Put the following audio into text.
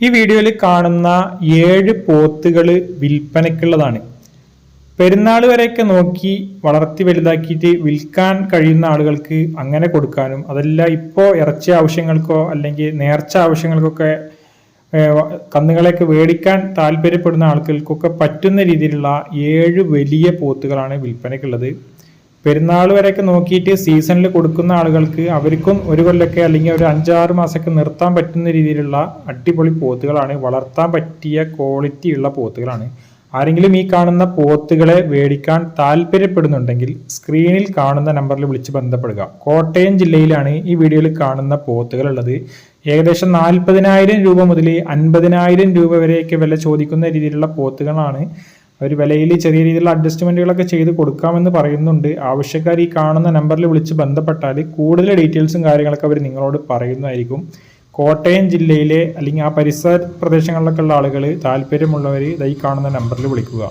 ഈ വീഡിയോയിൽ കാണുന്ന 7 പോത്തുകൾ വിൽപ്പനയ്ക്കുള്ളതാണ്. പെരുന്നാൾ വരെയൊക്കെ നോക്കി വളർത്തി വലുതാക്കിയിട്ട് വിൽക്കാൻ കഴിയുന്ന ആളുകൾക്ക് അങ്ങനെ കൊടുക്കാനും, അതല്ല ഇപ്പോൾ ഇറച്ചി ആവശ്യങ്ങൾക്കോ അല്ലെങ്കിൽ നേർച്ച ആവശ്യങ്ങൾക്കൊക്കെ കന്നുകളെയൊക്കെ മേടിക്കാൻ താല്പര്യപ്പെടുന്ന ആളുകൾക്കൊക്കെ പറ്റുന്ന രീതിയിലുള്ള 7 വലിയ പോത്തുകളാണ് വിൽപ്പനയ്ക്കുള്ളത്. പെരുന്നാൾ വരെയൊക്കെ നോക്കിയിട്ട് സീസണിൽ കൊടുക്കുന്ന ആളുകൾക്ക് അവർക്കും ഒരു കൊല്ലൊക്കെ അല്ലെങ്കിൽ ഒരു 5-6 മാസമൊക്കെ നിർത്താൻ പറ്റുന്ന രീതിയിലുള്ള അടിപൊളി പോത്തുകളാണ്. വളർത്താൻ പറ്റിയ ക്വാളിറ്റി ഉള്ള പോത്തുകളാണ്. ആരെങ്കിലും ഈ കാണുന്ന പോത്തുകളെ മേടിക്കാൻ താല്പര്യപ്പെടുന്നുണ്ടെങ്കിൽ സ്ക്രീനിൽ കാണുന്ന നമ്പറിൽ വിളിച്ച് ബന്ധപ്പെടുക. കോട്ടയം ജില്ലയിലാണ് ഈ വീഡിയോയിൽ കാണുന്ന പോത്തുകൾ ഉള്ളത്. ഏകദേശം 40,000 രൂപ മുതൽ 50,000 രൂപ വരെയൊക്കെ വില ചോദിക്കുന്ന രീതിയിലുള്ള പോത്തുകളാണ്. ഒരു വിലയിൽ ചെറിയ രീതിയിലുള്ള അഡ്ജസ്റ്റ്മെന്റുകളൊക്കെ ചെയ്ത് കൊടുക്കാമെന്ന് പറയുന്നുണ്ട്. ആവശ്യക്കാർ ഈ കാണുന്ന നമ്പറിൽ വിളിച്ച് ബന്ധപ്പെട്ടാൽ കൂടുതൽ ഡീറ്റെയിൽസും കാര്യങ്ങളൊക്കെ അവർ നിങ്ങളോട് പറയുന്നതായിരിക്കും. കോട്ടയം ജില്ലയിലെ അല്ലെങ്കിൽ ആ പരിസര പ്രദേശങ്ങളിലൊക്കെ ഉള്ള ആളുകൾ താല്പര്യമുള്ളവർ ഈ കാണുന്ന നമ്പറിൽ വിളിക്കുക.